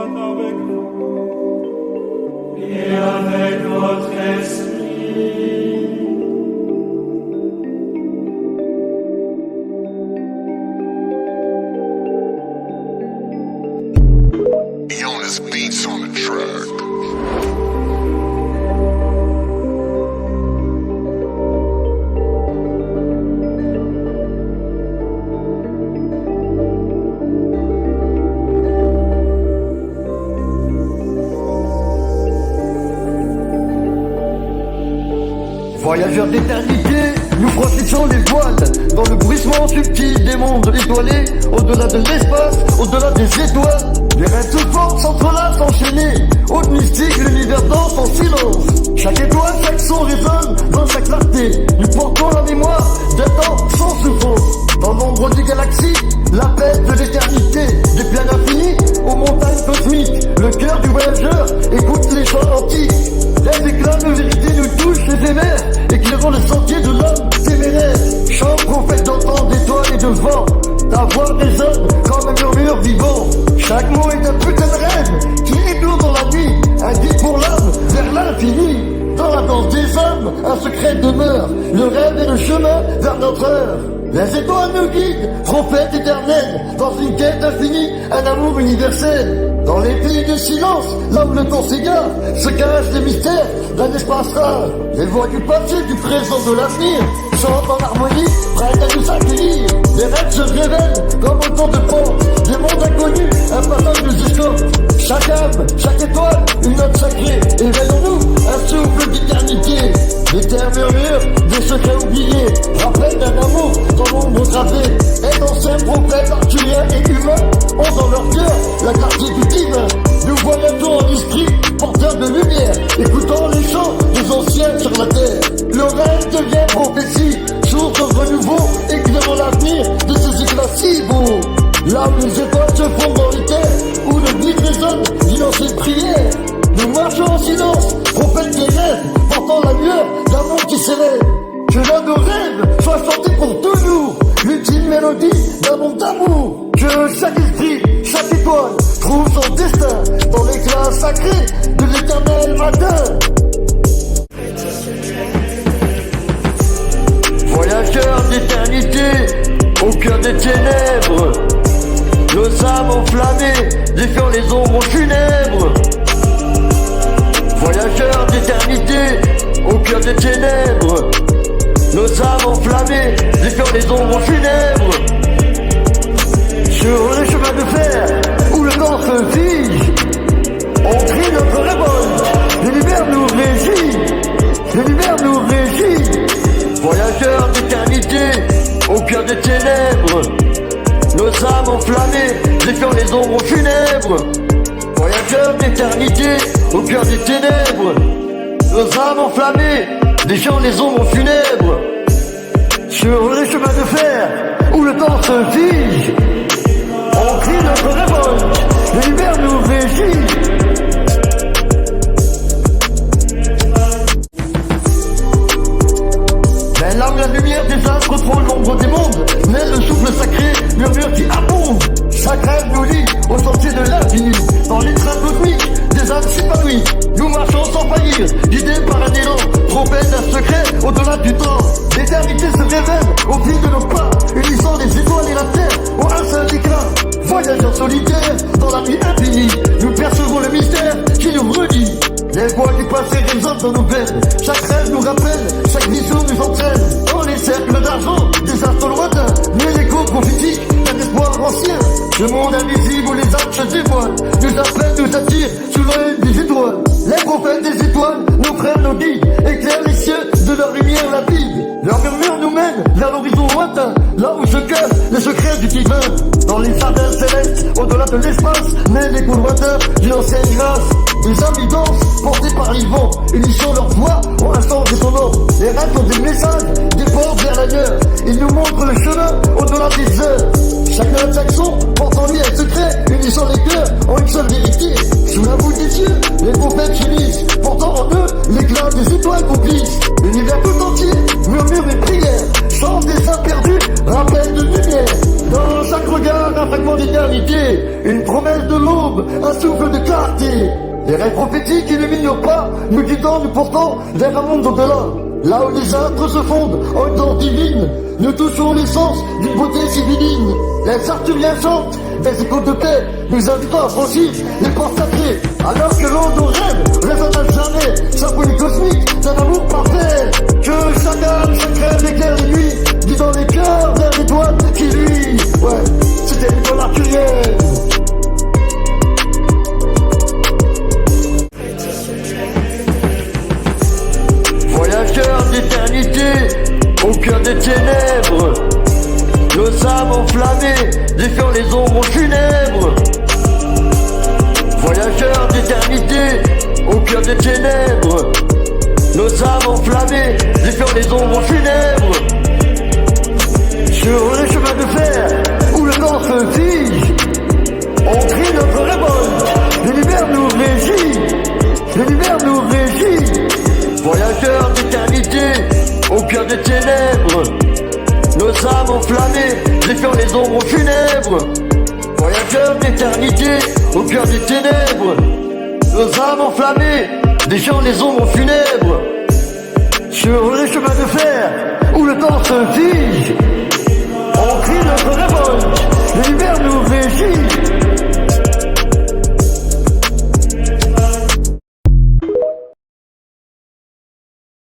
soit avec vous et avec votre esprit. Jonas beats on the track. Voyageurs d'éternité, nous franchissons les voiles dans le bruissement subtil des mondes étoilés, au-delà de l'espace, au-delà des étoiles. Les rêves se forment, s'entrelacent, s'enchaîner. Haute mystique, l'univers danse en silence. Chaque étoile, chaque son résonne dans sa clarté. Nous portons la mémoire d'un temps sans souffrance. Dans l'ombre des galaxies, l'appel de l'éternité. Des plaines infinies aux montagnes cosmiques. Le cœur du voyageur écoute les chants antiques. Les éclats de vérité nous touchent éphémères, éclairant le sentier de l'homme téméraire. Chant prophète d'antan, d'étoiles et de vent. Ta voix résonne comme un murmure vivant. Chaque mot est un putain de rêve qui éclore dans la nuit. Un guide pour l'âme vers l'infini. Dans la danse des hommes, un secret demeure. Le rêve est le chemin vers notre heure. Les étoiles nous guident, prophètes éternels. Dans une quête infinie, un amour universel. Dans les pays de silence, là où le temps s'égare, se cachent les mystères d'un espace rare. Les voix du passé, du présent, de l'avenir chantent en harmonie, prêtes à nous accueillir. Les rêves se révèlent comme autant de portes, des mondes inconnus, un passage nous escorte. Chaque âme, chaque étoile, une note sacrée. Éveillons-nous, un souffle d'éternité. Des terres murmures, des secrets oubliés, rappel d'un amour dans l'ombre gravée. Et d'anciens prophètes arthuriens et humains ont dans leur cœur la clarté du divin. Nous voyageons en esprit, porteurs de lumière, écoutant les chants des anciens sur la terre. Le rêve devient prophétie, source de renouveau, éclairant l'avenir de ces éclats si beaux. Là où les étoiles se fondent dans les terres, où le vide résonne d'une ancienne prière. Nous marchons en silence, prophètes des rêves, portant la lueur d'un monde qui s'élève. Que l'un de nos rêves soit chanté pour toujours, l'ultime mélodie d'un monde d'amour. Que chaque esprit, chaque étoile trouve son destin dans l'éclat sacré de l'éternel matin. Voyageurs d'éternité, au cœur des ténèbres, nos âmes enflammées défiant les ombres funèbres. Voyageurs d'éternité, au cœur des ténèbres, nos âmes enflammées défiant les ombres funèbres. Sur les chemins de fer, où le temps se fige, on crie notre révolte, l'univers nous régit, l'univers nous régit. Voyageurs d'éternité, au cœur des ténèbres, nos âmes enflammées défiant les ombres funèbres. Voyageurs d'éternité, au cœur des ténèbres, nos âmes enflammées défiant les ombres funèbres. Sur les chemins de fer, où le temps se fige, on crie notre révolte, l'univers nous régit. Mais là où la lumière des astres prend l'ombre des mondes, naît le souffle sacré, murmure qui abonde. Chaque rêve nous lie au sentier de l'infini. Dans les trains cosmiques, des âmes s'épanouissent. Nous marchons sans faillir, guidés par un élan, prophète d'un secret au-delà du temps. L'éternité se révèle au fil de nos pas, unissant les étoiles et la terre au un seul éclat. Voyageurs solitaires dans la nuit infinie, nous percevons le mystère qui nous relie. Les voix du passé résonnent dans nos veines. Chaque rêve nous rappelle, chaque vision nous entraîne. Dans les cercles d'argent, des astres lointains, mais l'écho prophétique d'un espoir ancien. Ce monde invisible où les âmes se dévoilent, nous appelle, nous attire sous l'œil des étoiles. Les prophètes des étoiles, nos frères, nos guides, éclairent les cieux de leur lumière limpide. Leur murmure nous mène vers l'horizon lointain, là où se cachent les secrets du divin. Dans les jardins célestes, au-delà de l'espace, naît l'écho lointain d'une ancienne grâce. Des âmes y dansent, portés par les vents, unissant leur voix au un sens détonnant. Les rêves ont des messages, des portes vers l'ailleurs. Ils nous montrent le chemin au-delà des heures. Chaque note, chaque son porte en lui un secret, unissant les cœurs en une seule vérité. Sous la voûte des cieux, les prophètes finissent, portant en eux l'éclat des étoiles complices. L'univers tout entier murmure et prière, chante des saints perdus, rappel de lumière. Dans chaque regard, un fragment d'éternité, une promesse de l'aube l'aube, un souffle de clarté. Les rêves prophétiques illuminent nos pas, nous guidant, nous portant vers un monde au-delà. Là où les astres se fondent en une danse divine, nous touchons l'essence d'une beauté civiline. Les arthuriens chantent des échos de paix, nous invitant à franchir les portes sacrées. Alors que l'on nos rêves résonne à jamais, symphonie cosmique d'un amour parfait. Que chaque âme, chaque rêve éclaire les nuits, guidant les cœurs vers l'étoile qui luit. Ouais, c'était l'étoile arthurienne. Voyageurs d'éternité, au cœur des ténèbres, nos âmes enflammées, défiant les ombres funèbres. Voyageurs d'éternité, au cœur des ténèbres, nos âmes enflammées, défiant les ombres funèbres. Sur les chemins de fer, où le temps se fige, on crie notre révolte, l'univers nous régit, l'univers nous régit. Voyageurs d'éternité, au cœur des ténèbres, nos âmes enflammées, défiant les ombres funèbres. Voyageurs d'éternité, au cœur des ténèbres, nos âmes enflammées, défiant les ombres funèbres. Sur les chemins de fer, où le temps se fige, on crie notre révolte.